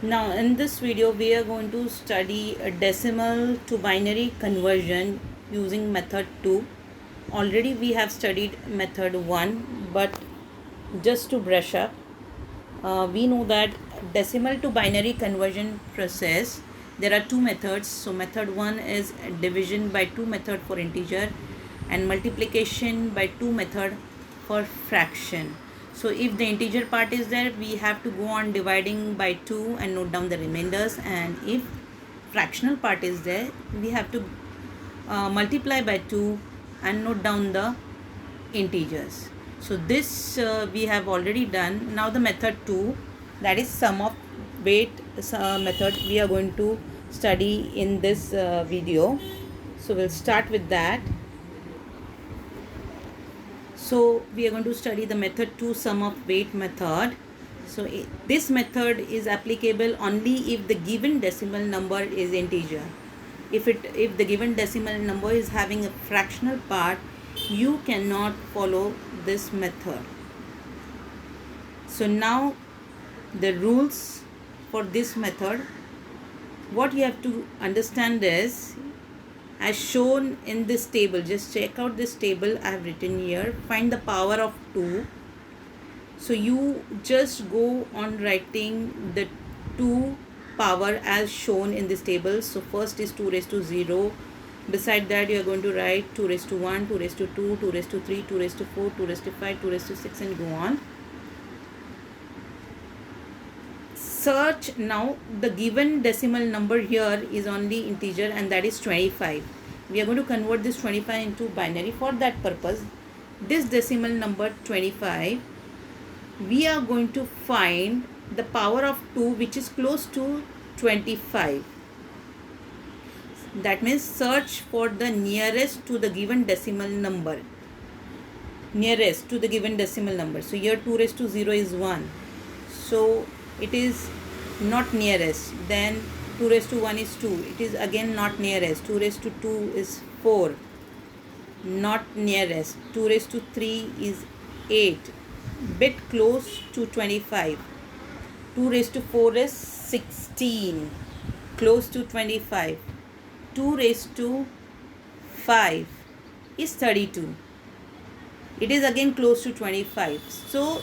Now in this video we are going to study a decimal to binary conversion using method 2. Already we have studied method 1, but just to brush up, we know that decimal to binary conversion process, there are two methods. So method 1 is division by 2 method for integer and multiplication by 2 method for fraction. So if the integer part is there, we have to go on dividing by 2 and note down the remainders, and if fractional part is there, we have to multiply by 2 and note down the integers. So this we have already done. Now the method 2, that is sum of weight method, we are going to study in this video. So we'll start with that. So we are going to study the method 2, sum of weight method. So this method is applicable only if the given decimal number is integer. If the given decimal number is having a fractional part, you cannot follow this method. So now the rules for this method, what you have to understand is, as shown in this table, just check out this table I have written here. Find the power of 2. So you just go on writing the 2 power as shown in this table. So first is 2 raised to 0. Beside that you are going to write 2 raised to 1, 2 raised to 2, 2 raised to 3, 2 raised to 4, 2 raised to 5, 2 raised to 6, and go on. Search now the given decimal number here is only integer, and that is 25. We are going to convert this 25 into binary. For that purpose, this decimal number 25, we are going to find the power of 2 which is close to 25. That means search for the nearest to the given decimal number. Nearest to the given decimal number. So here 2 raised to 0 is 1. So it is not nearest. Then 2 raised to 1 is 2. It is again not nearest. 2 raised to 2 is 4. Not nearest. 2 raised to 3 is 8. Bit close to 25. 2 raised to 4 is 16. Close to 25. 2 raised to 5 is 32. It is again close to 25. So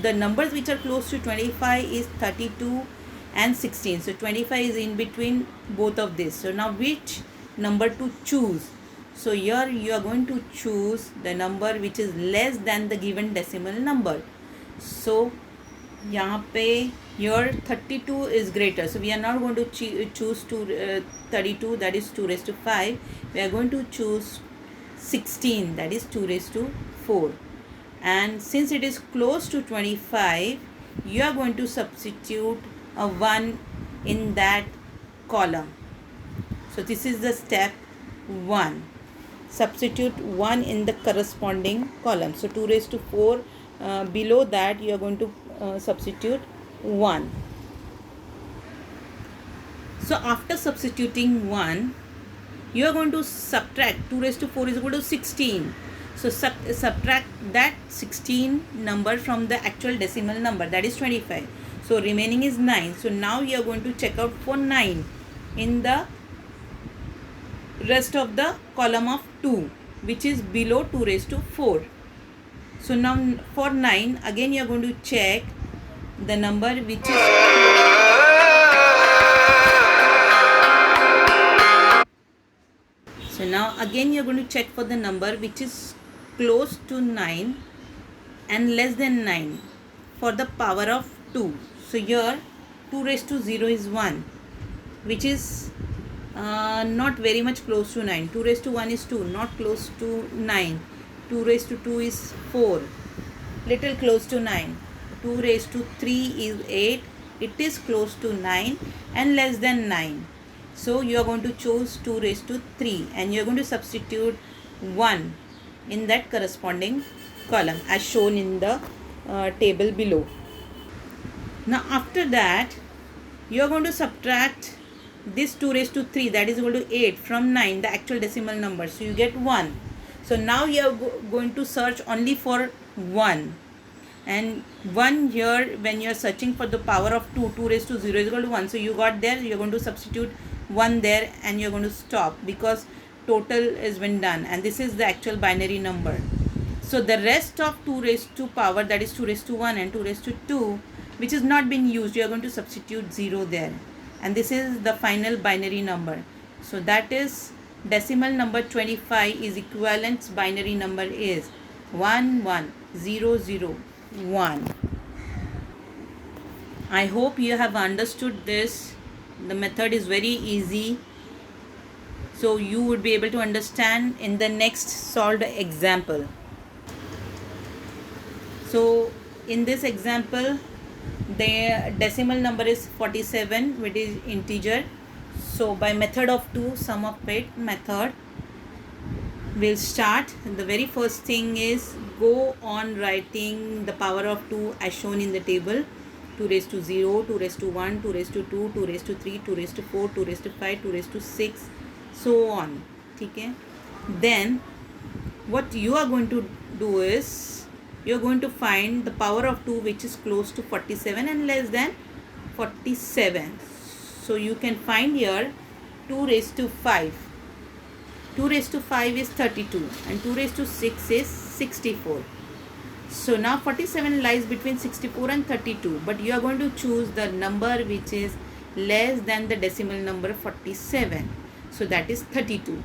the numbers which are close to 25 is 32 and 16. So 25 is in between both of this. So now which number to choose? So here you are going to choose the number which is less than the given decimal number. So यहाँ पे here 32 is greater. So we are not going to choose 32, that is 2 raised to 5. We are going to choose 16, that is 2 raised to 4. And since it is close to 25, you are going to substitute a 1 in that column. So this is the step 1. Substitute 1 in the corresponding column. So 2 raised to 4, below that you are going to substitute 1. So after substituting 1, you are going to subtract. 2 raised to 4 is equal to 16. So subtract that 16 number from the actual decimal number, that is 25. So remaining is 9. So now you are going to check out for 9 in the rest of the column of 2, which is below 2 raised to 4. So now for 9, again you are going to check the number which is So now again you are going to check for the number which is close to 9 and less than 9 for the power of 2. So here 2 raised to 0 is 1, which is not very much close to 9. 2 raised to 1 is 2, not close to 9. 2 raised to 2 is 4, little close to 9. 2 raised to 3 is 8, it is close to 9 and less than 9. So you are going to choose 2 raised to 3 and you are going to substitute 1 in that corresponding column as shown in the table below. Now after that you are going to subtract this 2 raised to 3, that is equal to 8, from 9, the actual decimal number. So you get 1. So now you are going to search only for 1. and 1 here when you are searching for the power of 2, 2 raised to 0 is equal to 1. So you got there, you are going to substitute 1 there and you are going to stop because total has been done, and this is the actual binary number. So the rest of 2 raised to power, that is 2 raised to 1 and 2 raised to 2, which is not been used, you are going to substitute 0 there, and this is the final binary number. So that is decimal number 25 is equivalent binary number is 11001. I hope you have understood this. The method is very easy, so you would be able to understand in the next solved example. So in this example, the decimal number is 47, which is integer. So by method of 2, sum of it method, we'll start. The very first thing is go on writing the power of 2 as shown in the table. 2 raised to 0, 2 raised to 1, 2 raised to 2, 2 raised to 3, 2 raised to 4, 2 raised to 5, 2 raised to 6, so on. Okay. Then what you are going to do is you are going to find the power of 2 which is close to 47 and less than 47. So you can find here 2 raised to 5. 2 raised to 5 is 32 and 2 raised to 6 is 64. So now 47 lies between 64 and 32, but you are going to choose the number which is less than the decimal number 47. So that is 32.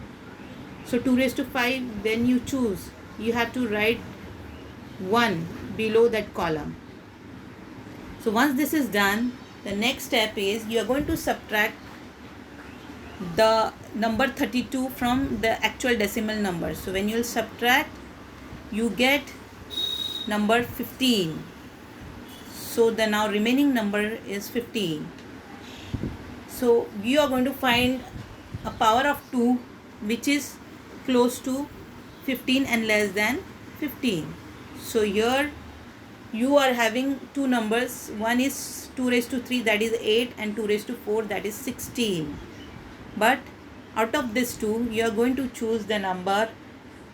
So 2 raised to 5, when you choose, you have to write 1 below that column. So once this is done, the next step is you are going to subtract the number 32 from the actual decimal number. So when you will subtract, you get number 15. So the now remaining number is 15. So you are going to find a power of 2 which is close to 15 and less than 15. So here you are having two numbers. One is 2 raised to 3, that is 8, and 2 raised to 4, that is 16. But out of this two, you are going to choose the number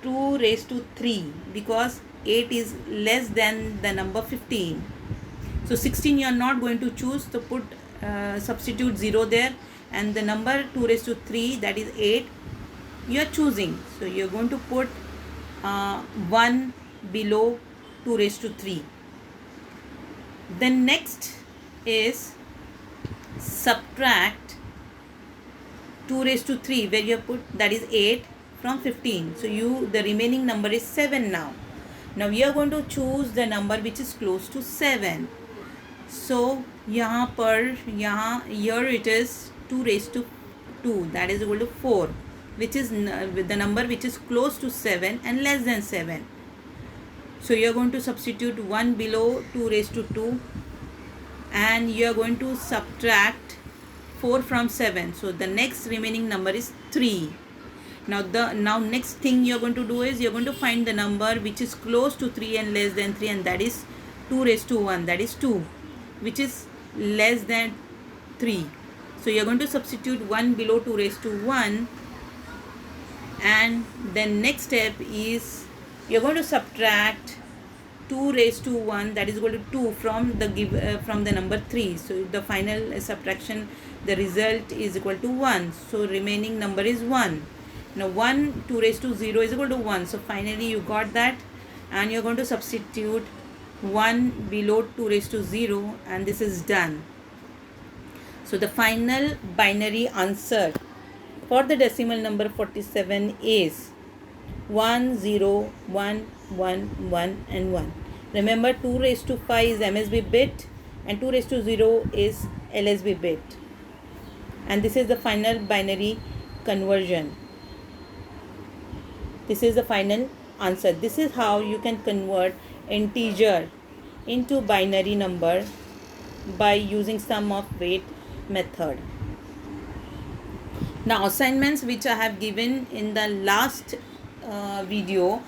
2 raised to 3 because 8 is less than the number 15. So 16 you are not going to choose, so put substitute 0 there, and the number 2 raised to 3, that is 8, you are choosing. So you are going to put 1 below 2 raised to 3. Then next is subtract 2 raised to 3 where you have put, that is 8, from 15. So the remaining number is 7 now. Now we are going to choose the number which is close to 7. So here it is 2 raised to 2, that is equal to 4, which is the number which is close to 7 and less than 7. So you are going to substitute 1 below 2 raised to 2 and you are going to subtract 4 from 7. So the next remaining number is 3. Now next thing you are going to do is you are going to find the number which is close to 3 and less than 3, and that is 2 raised to 1, that is 2, which is less than 3. So you are going to substitute 1 below 2 raised to 1, and then next step is you are going to subtract 2 raised to 1, that is equal to 2, from the number 3. So the final subtraction, the result is equal to 1. So remaining number is 1. Now 2 raised to 0 is equal to 1. So finally you got that, and you are going to substitute 1 below 2 raised to 0, and this is done. So the final binary answer for the decimal number 47 is 1 0 1 1 1 and 1. Remember, 2 raised to 5 is MSB bit and 2 raised to 0 is LSB bit, and this is the final binary conversion. This is the final answer. This is how you can convert integer into binary number by using sum of weight method. Now assignments which I have given in the last video,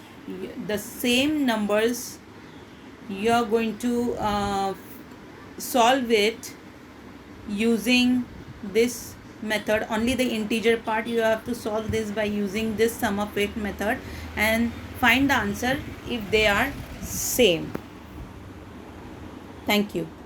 the same numbers you are going to solve it using this method. Only the integer part you have to solve this by using this sum of weight method and find the answer if they are same. Thank you.